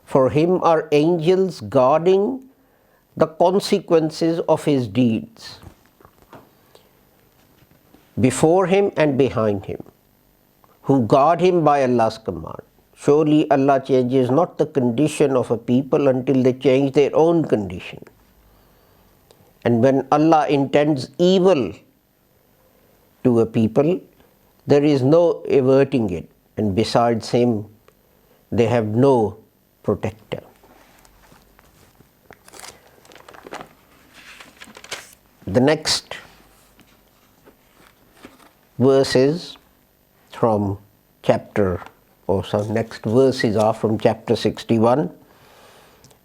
For him are angels guarding the consequences of his deeds, before him and behind him, who guard him by Allah's command. Surely Allah changes not the condition of a people until they change their own condition. And when Allah intends evil to a people, there is no averting it, and besides him, they have no protector. The next verses from chapter, or some next verses are from chapter 61,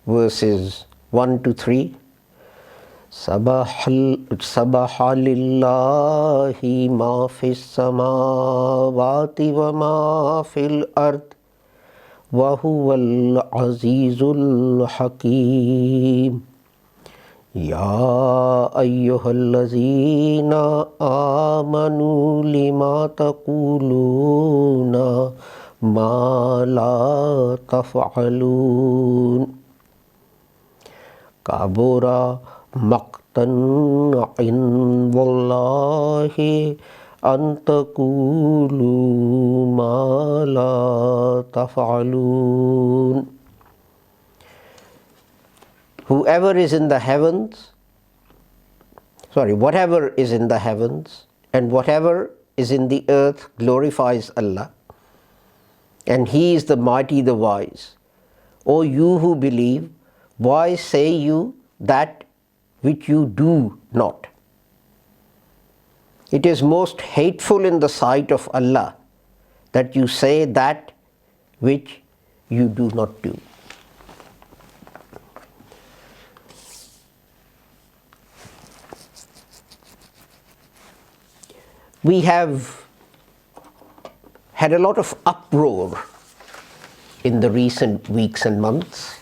verses 1 to 3. Sabaha lillahi ma fis samawati wa ma fil ard wa huwal azizul hakim. Ya ayyuhallazina amanu lima taquluna ma la taf'alun. Kabura maqtan indallahi an taqulu ma la taf'alun. Whatever is in the heavens and whatever is in the earth glorifies Allah, and He is the mighty, the wise. O you who believe, why say you that which you do not? It is most hateful in the sight of Allah that you say that which you do not do. We have had a lot of uproar in the recent weeks and months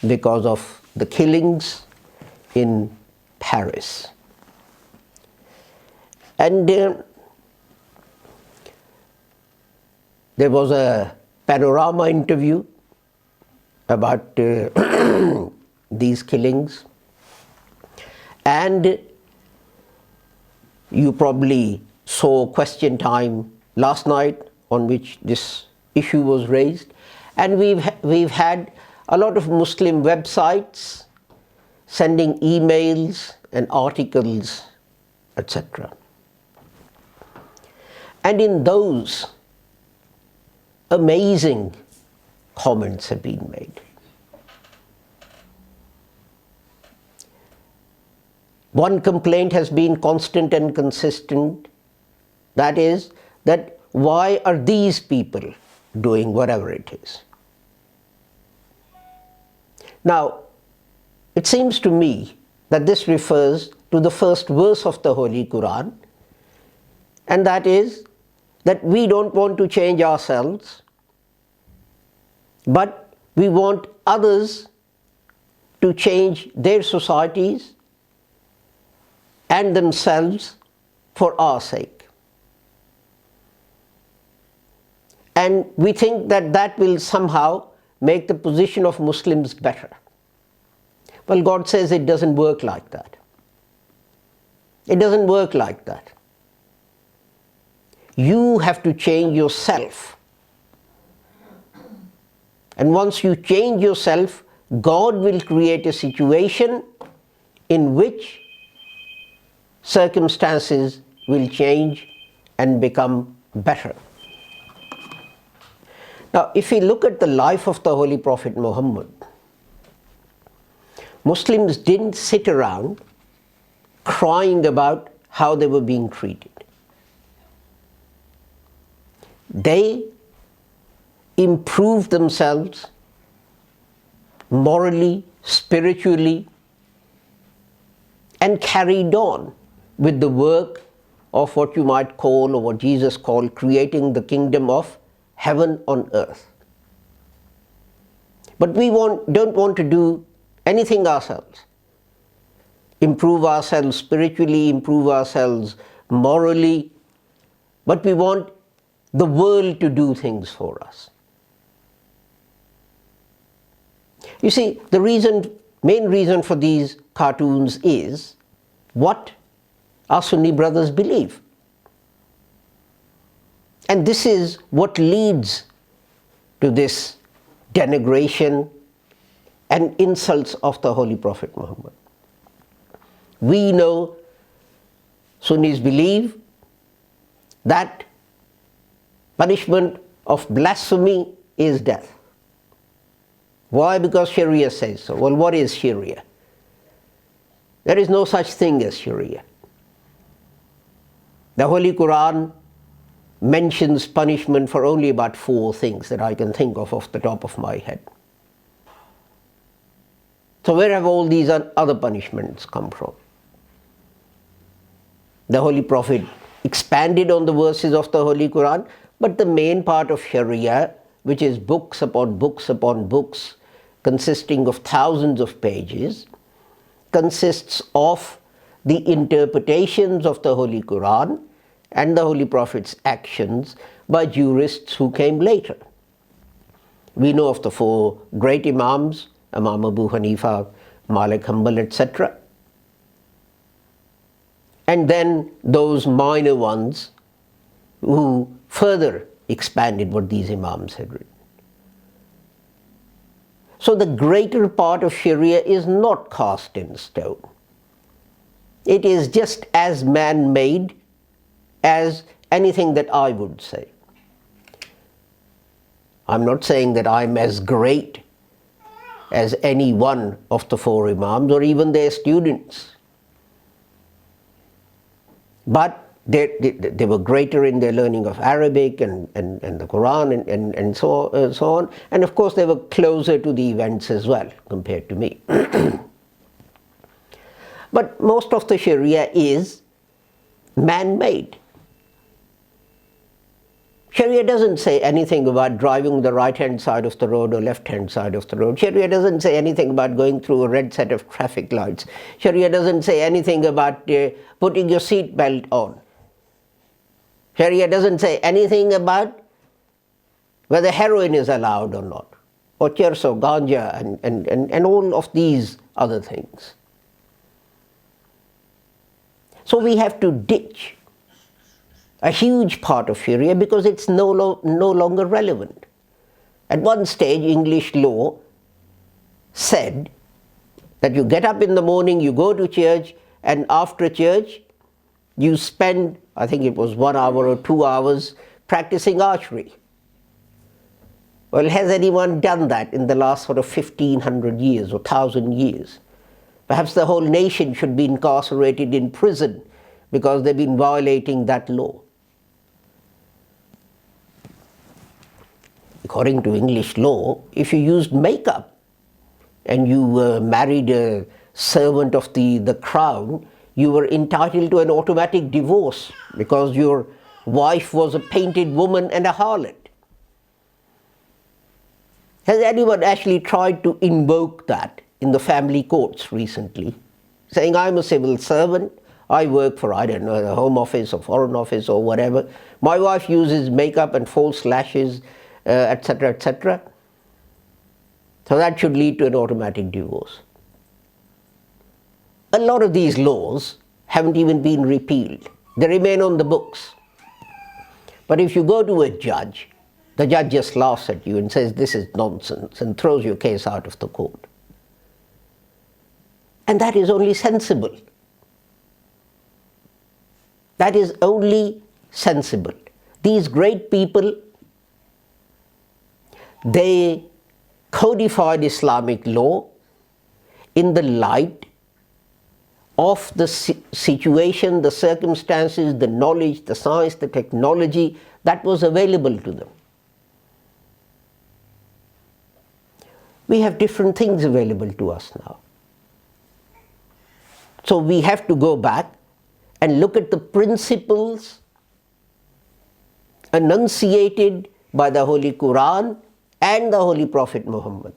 because of the killings in Paris. And there was a panorama interview about these killings, and you probably saw Question Time last night on which this issue was raised, and we've had a lot of Muslim websites sending emails and articles, etc. And in those, amazing comments have been made. One complaint has been constant and consistent, that is, that why are these people doing whatever it is? Now, it seems to me that this refers to the first verse of the Holy Quran, and that is that we don't want to change ourselves, but we want others to change their societies and themselves for our sake. And we think that that will somehow make the position of Muslims better. Well, God says it doesn't work like that. It doesn't work like that. You have to change yourself. And once you change yourself, God will create a situation in which circumstances will change and become better. Now, if we look at the life of the Holy Prophet Muhammad, Muslims didn't sit around crying about how they were being treated. They improved themselves morally, spiritually, and carried on with the work of what you might call, or what Jesus called, creating the kingdom of heaven on earth. But we don't want to do anything ourselves. Improve ourselves spiritually, improve ourselves morally, but we want the world to do things for us. You see, the main reason for these cartoons is what our Sunni brothers believe. And this is what leads to this denigration and insults of the Holy Prophet Muhammad. We know Sunnis believe that punishment of blasphemy is death. Why? Because Sharia says so. Well, what is Sharia? There is no such thing as Sharia. The Holy Quran mentions punishment for only about 4 things that I can think of off the top of my head. So where have all these other punishments come from? The Holy Prophet expanded on the verses of the Holy Quran, but the main part of Sharia, which is books upon books upon books, consisting of thousands of pages, consists of the interpretations of the Holy Quran and the Holy Prophet's actions by jurists who came later. We know of the 4 great Imams, Imam Abu Hanifa, Malik Hanbal, etc. And then those minor ones who further expanded what these Imams had written. So the greater part of Sharia is not cast in stone. It is just as man-made as anything that I would say. I'm not saying that I'm as great as any one of the 4 Imams or even their students. But they were greater in their learning of Arabic and the Quran and so on. And of course they were closer to the events as well compared to me. But most of the Sharia is man-made. Sharia doesn't say anything about driving the right-hand side of the road or left-hand side of the road. Sharia doesn't say anything about going through a red set of traffic lights. Sharia doesn't say anything about putting your seat belt on. Sharia doesn't say anything about whether heroin is allowed or not, or chers or ganja and all of these other things. So we have to ditch a huge part of Sharia because it's no longer relevant. At one stage, English law said that you get up in the morning, you go to church, and after church, you spend, I think it was 1 hour or 2 hours, practicing archery. Well, has anyone done that in the last sort of 1500 years or 1000 years? Perhaps the whole nation should be incarcerated in prison because they've been violating that law. According to English law, if you used makeup and you married a servant of the crown, you were entitled to an automatic divorce because your wife was a painted woman and a harlot. Has anyone actually tried to invoke that in the family courts recently? Saying, I'm a civil servant, I work for, I don't know, the Home Office or Foreign Office or whatever. My wife uses makeup and false lashes, etc., etc. So that should lead to an automatic divorce. A lot of these laws haven't even been repealed. They remain on the books. But if you go to a judge, the judge just laughs at you and says, this is nonsense, and throws your case out of the court. And that is only sensible. That is only sensible. These great people, they codified Islamic law in the light of the situation, the circumstances, the knowledge, the science, the technology that was available to them. We have different things available to us now. So we have to go back and look at the principles enunciated by the Holy Quran and the Holy Prophet Muhammad.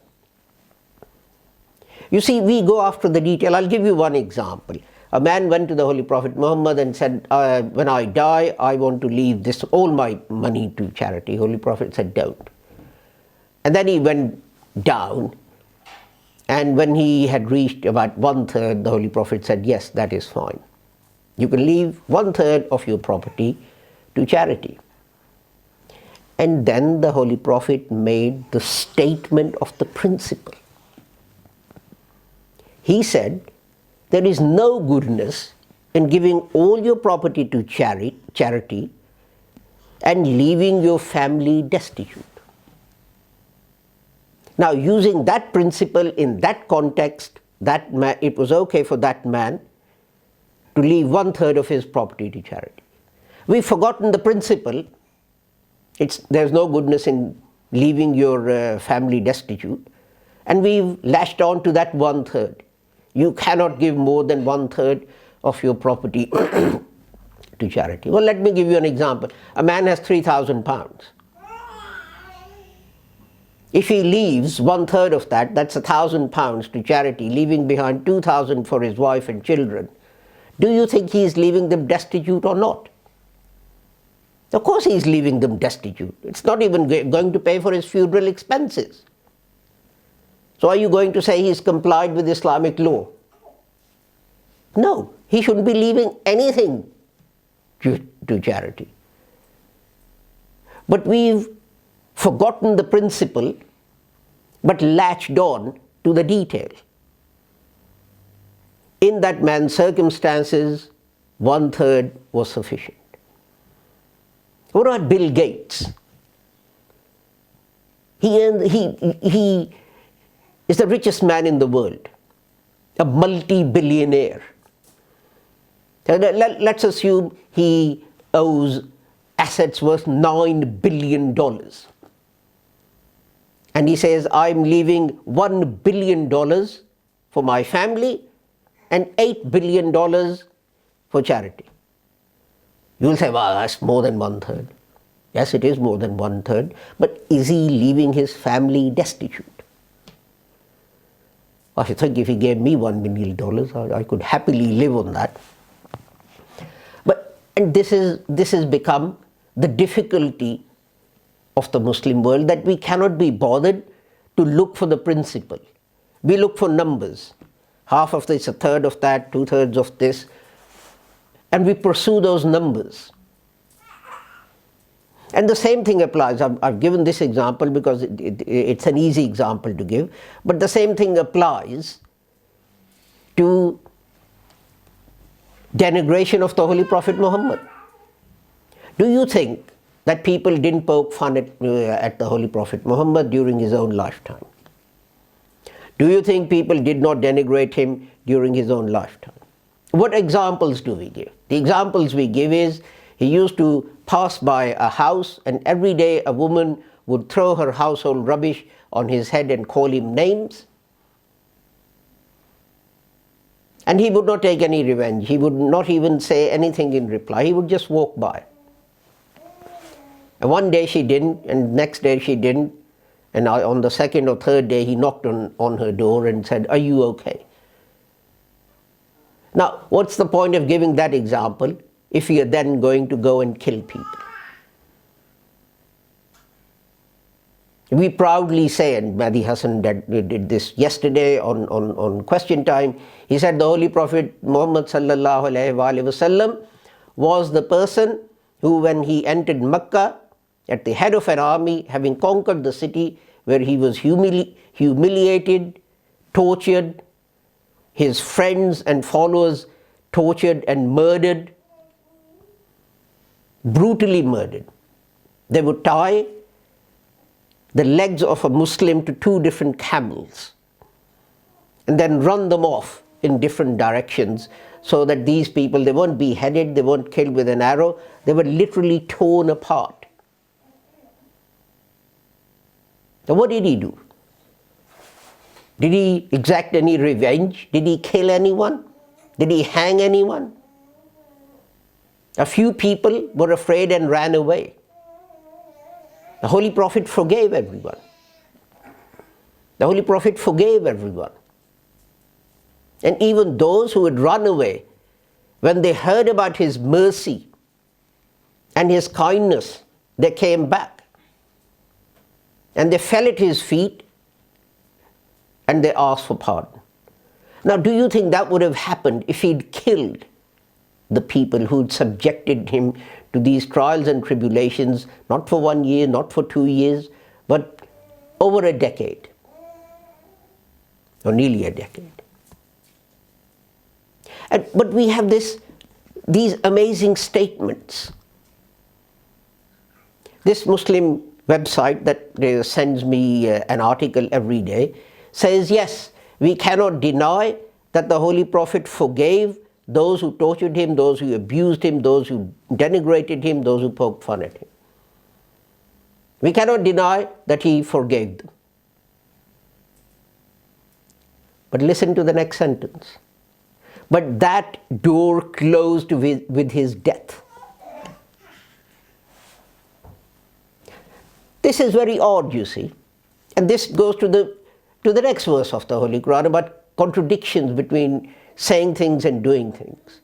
You see, we go after the detail. I'll give you one example. A man went to the Holy Prophet Muhammad and said, when I die, I want to leave all my money to charity. Holy Prophet said, don't. And then he went down And when he had reached about 1/3, the Holy Prophet said, yes, that is fine. You can leave 1/3 of your property to charity. And then the Holy Prophet made the statement of the principle. He said, there is no goodness in giving all your property to charity and leaving your family destitute. Now, using that principle in that context, it was okay for that man to leave 1/3 of his property to charity. We've forgotten the principle. There's no goodness in leaving your family destitute, and we've lashed on to that 1/3. You cannot give more than 1/3 of your property to charity. Well, let me give you an example. A man has £3,000. If he leaves 1/3 of that, that's £1,000 to charity, leaving behind 2,000 for his wife and children. Do you think he is leaving them destitute or not? Of course he is leaving them destitute. It's not even going to pay for his funeral expenses. So are you going to say he's complied with Islamic law? No, he shouldn't be leaving anything to charity. But we've forgotten the principle, but latched on to the detail. In that man's circumstances, 1/3 was sufficient. What about Bill Gates? He is the richest man in the world, a multi-billionaire. Let's assume he owes assets worth $9 billion. And he says, I'm leaving $1 billion for my family and $8 billion for charity. You'll say, well, that's more than 1/3. Yes, it is more than 1/3, but is he leaving his family destitute? I think if he gave me $1 million, I could happily live on that. And this has become the difficulty of the Muslim world, that we cannot be bothered to look for the principle. We look for numbers. Half of this, 1/3 of that, 2/3 of this, and we pursue those numbers. And the same thing applies. I've given this example because it's an easy example to give, but the same thing applies to denigration of the Holy Prophet Muhammad. Do you think that people didn't poke fun at the Holy Prophet Muhammad during his own lifetime? Do you think people did not denigrate him during his own lifetime? What examples do we give? The examples we give is, he used to pass by a house and every day a woman would throw her household rubbish on his head and call him names. And he would not take any revenge. He would not even say anything in reply. He would just walk by. And one day she didn't, and next day she didn't. And on the second or third day he knocked on her door and said, are you okay? Now, what's the point of giving that example if you're then going to go and kill people? We proudly say, and Mahdi Hassan did this yesterday on question time, he said the Holy Prophet Muhammad sallallahu alaihi wasallam was the person who, when he entered Mecca at the head of an army, having conquered the city where he was humiliated, tortured, his friends and followers tortured and murdered, brutally murdered. They would tie the legs of a Muslim to 2 different camels and then run them off in different directions so that these people, they weren't beheaded, they weren't killed with an arrow, they were literally torn apart. Now what did he do? Did he exact any revenge? Did he kill anyone? Did he hang anyone? A few people were afraid and ran away. The Holy Prophet forgave everyone. The Holy Prophet forgave everyone. And even those who had run away, when they heard about his mercy and his kindness, they came back. And they fell at his feet and they asked for pardon. Now, do you think that would have happened if he'd killed the people who'd subjected him to these trials and tribulations, not for 1 year, not for 2 years, but over a decade, or nearly a decade? But we have these amazing statements. This Muslim website that sends me an article every day says, yes, we cannot deny that the Holy Prophet forgave those who tortured him, those who abused him, those who denigrated him, those who poked fun at him. We cannot deny that he forgave them. But listen to the next sentence. But that door closed with his death. This is very odd, you see. And this goes to the next verse of the Holy Quran about contradictions between saying things and doing things.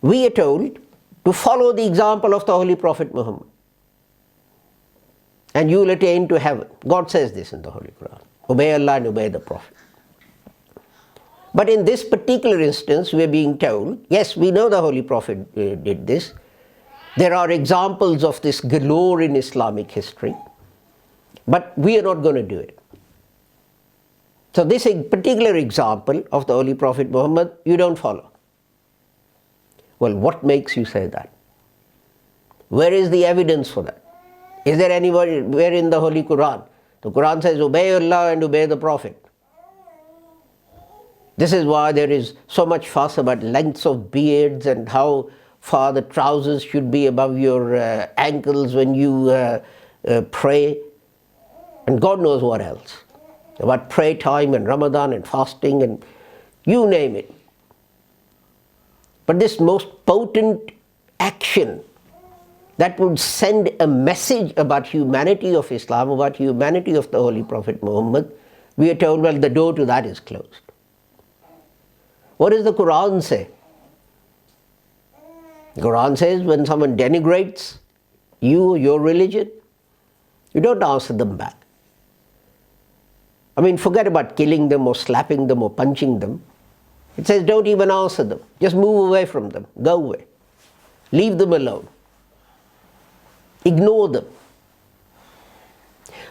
We are told to follow the example of the Holy Prophet Muhammad, and you will attain to heaven. God says this in the Holy Quran. Obey Allah and obey the Prophet. But in this particular instance, we are being told, yes, we know the Holy Prophet did this. There are examples of this galore in Islamic history, but we are not going to do it. So this particular example of the Holy Prophet Muhammad, you don't follow. Well, what makes you say that? Where is the evidence for that? Is there anywhere in the Holy Quran? The Quran says, obey Allah and obey the Prophet. This is why there is so much fuss about lengths of beards and how far the trousers should be above your ankles when you pray, and God knows what else. About prayer time and Ramadan and fasting and you name it. But this most potent action that would send a message about humanity of Islam, about humanity of the Holy Prophet Muhammad, we are told, well, the door to that is closed. What does the Quran say? The Quran says when someone denigrates you, your religion, you don't answer them back. I mean, forget about killing them or slapping them or punching them. It says don't even answer them. Just move away from them. Go away. Leave them alone. Ignore them.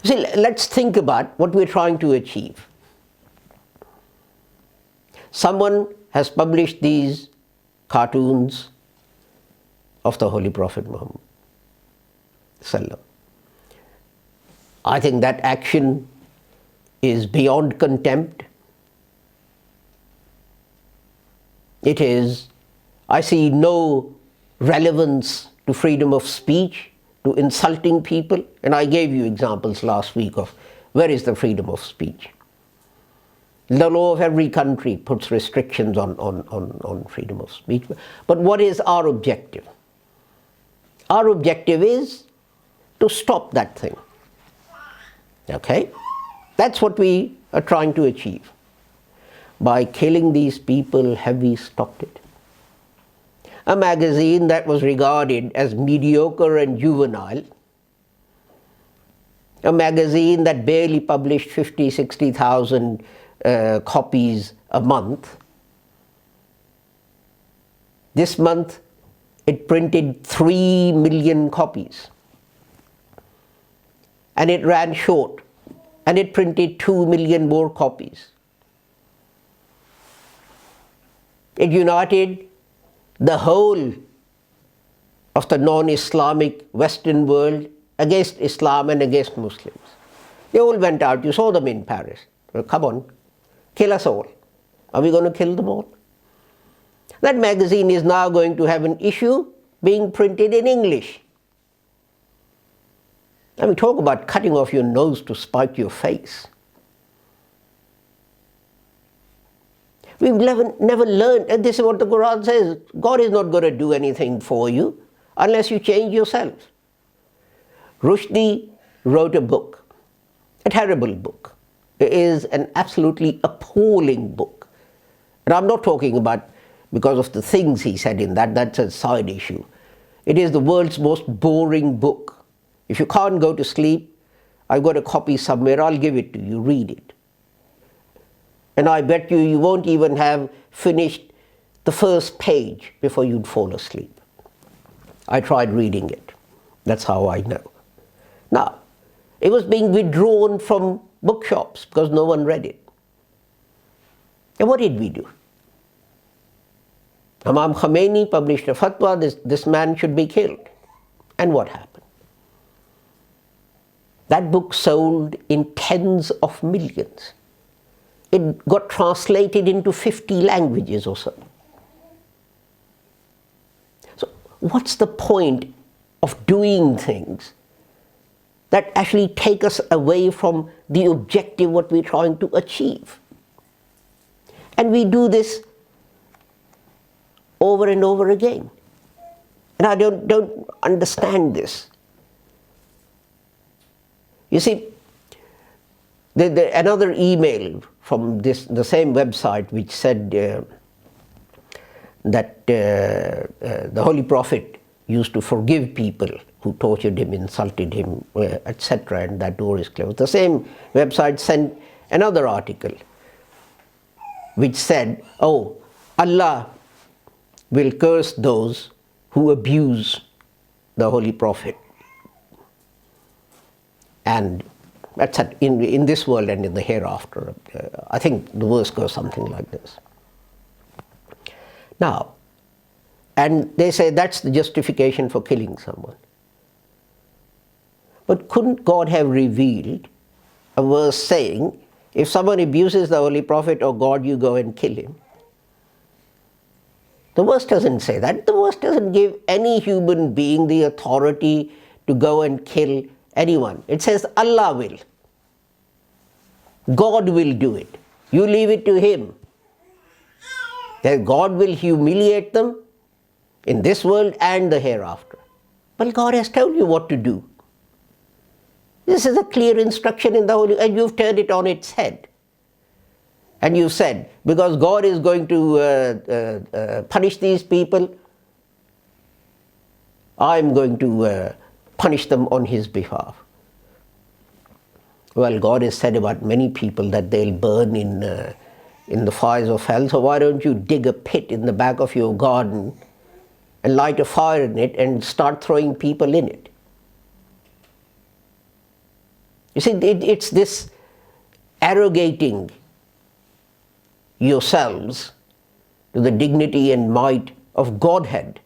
See, let's think about what we're trying to achieve. Someone has published these cartoons of the Holy Prophet Muhammad. I think that action is beyond contempt. It is, I see no relevance to freedom of speech, to insulting people, and I gave you examples last week of where is the freedom of speech. The law of every country puts restrictions on freedom of speech. But what is our objective? Our objective is to stop that thing. Okay? That's what we are trying to achieve. By killing these people, have we stopped it? A magazine that was regarded as mediocre and juvenile, a magazine that barely published 50, 60,000 copies a month. This month it printed 3 million copies. And it ran short. And it printed 2 million more copies. It united the whole of the non-Islamic Western world against Islam and against Muslims. They all went out. You saw them in Paris. Well, come on, kill us all. Are we going to kill them all? That magazine is now going to have an issue being printed in English. I mean, talk about cutting off your nose to spite your face. We've never learned, and this is what the Quran says, God is not going to do anything for you unless you change yourself. Rushdie wrote a book, a terrible book. It is an absolutely appalling book. And I'm not talking about because of the things he said in that, that's a side issue. It is the world's most boring book. If you can't go to sleep I've got a copy somewhere, I'll give it to you, read it. And I bet you won't even have finished the first page before you'd fall asleep. I tried reading it. That's how I know. Now, it was being withdrawn from bookshops because no one read it. And what did we do? Imam Khomeini published a fatwa, this man should be killed. And what happened? That book sold in tens of millions. It got translated into 50 languages or so. So what's the point of doing things that actually take us away from the objective what we're trying to achieve? And we do this over and over again. And I don't understand this. You see, another email from the same website which said that the Holy Prophet used to forgive people who tortured him, insulted him, etc., and that door is closed. The same website sent another article which said, oh, Allah will curse those who abuse the Holy Prophet. And that's in this world and in the hereafter. I think the verse goes something like this. Now, and they say that's the justification for killing someone. But couldn't God have revealed a verse saying, if someone abuses the Holy Prophet or God, you go and kill him? The verse doesn't say that. The verse doesn't give any human being the authority to go and kill anyone. It says Allah will. God will do it. You leave it to Him. That God will humiliate them in this world and the hereafter. But God has told you what to do. This is a clear instruction in the Holy, and you've turned it on its head. And you've said, because God is going to punish these people, I'm going to punish them on His behalf. Well, God has said about many people that they'll burn in the fires of hell, so why don't you dig a pit in the back of your garden and light a fire in it and start throwing people in it? You see, it's this arrogating yourselves to the dignity and might of Godhead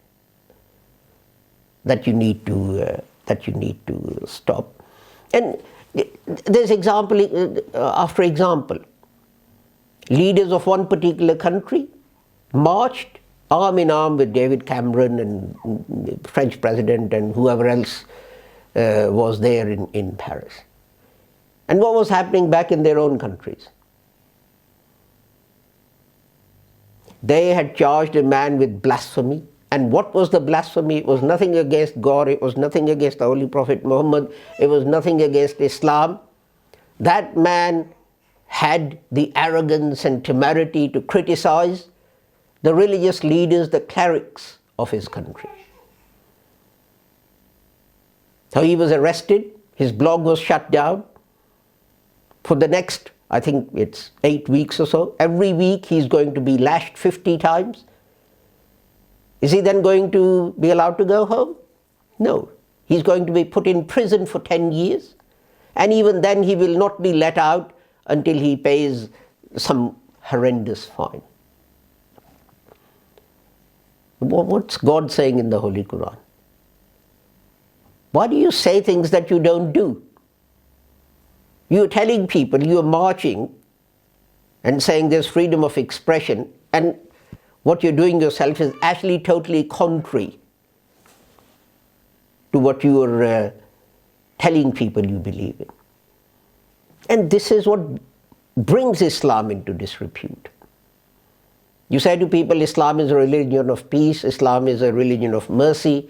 that you need to stop. And there's example after example. Leaders of one particular country marched arm in arm with David Cameron and the French president and whoever else was there in Paris. And what was happening back in their own countries? They had charged a man with blasphemy. And what was the blasphemy? It was nothing against God, it was nothing against the Holy Prophet Muhammad, it was nothing against Islam. That man had the arrogance and temerity to criticize the religious leaders, the clerics of his country. So he was arrested, his blog was shut down. For the next, I think it's 8 weeks or so, every week he's going to be lashed 50 times. Is he then going to be allowed to go home? No. He's going to be put in prison for 10 years. And even then he will not be let out until he pays some horrendous fine. What's God saying in the Holy Quran? Why do you say things that you don't do? You're telling people, you're marching and saying there's freedom of expression, and what you're doing yourself is actually totally contrary to what you're telling people you believe in. And this is what brings Islam into disrepute. You say to people, Islam is a religion of peace, Islam is a religion of mercy,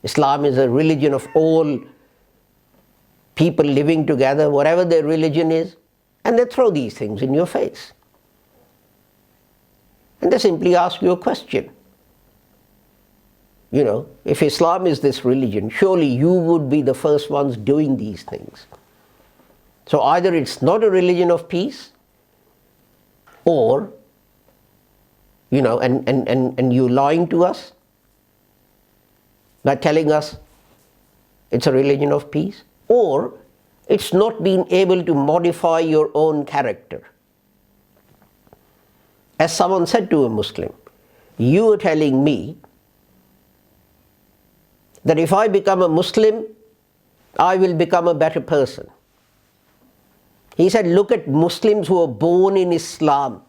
Islam is a religion of all people living together, whatever their religion is, and they throw these things in your face. And they simply ask you a question. You know, if Islam is this religion, surely you would be the first ones doing these things. So either it's not a religion of peace, or, and you're lying to us by telling us it's a religion of peace, or it's not being able to modify your own character. As someone said to a Muslim, you are telling me that if I become a Muslim, I will become a better person. He said, look at Muslims who are born in Islam.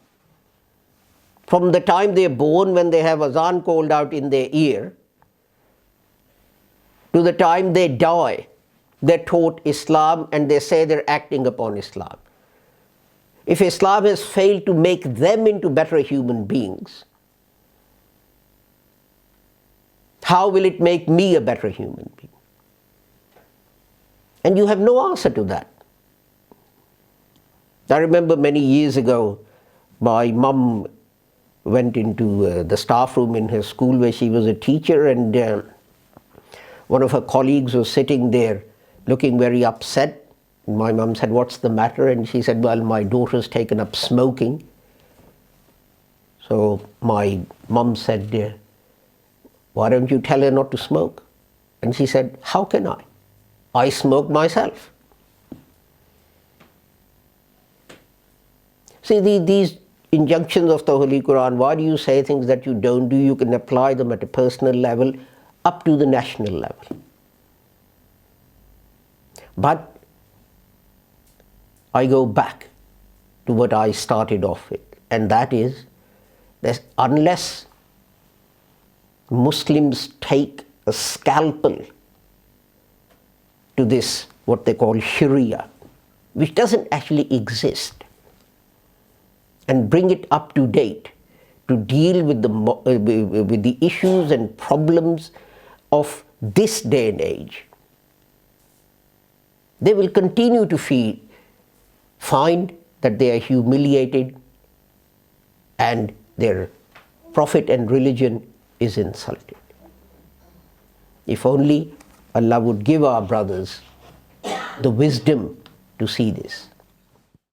From the time they are born, when they have azan called out in their ear, to the time they die, they're taught Islam and they say they're acting upon Islam. If Islam has failed to make them into better human beings, how will it make me a better human being? And you have no answer to that. I remember many years ago, my mum went into the staff room in her school where she was a teacher, and one of her colleagues was sitting there looking very upset. My mum said, what's the matter? And she said, well, my daughter's taken up smoking. So my mum said, why don't you tell her not to smoke? And she said, how can I? I smoke myself. See, these injunctions of the Holy Quran, why do you say things that you don't do? You can apply them at a personal level up to the national level. But I go back to what I started off with, and that is that unless Muslims take a scalpel to this, what they call Sharia, which doesn't actually exist, and bring it up to date to deal with the issues and problems of this day and age, they will continue to find that they are humiliated and their prophet and religion is insulted. If only Allah would give our brothers the wisdom to see this.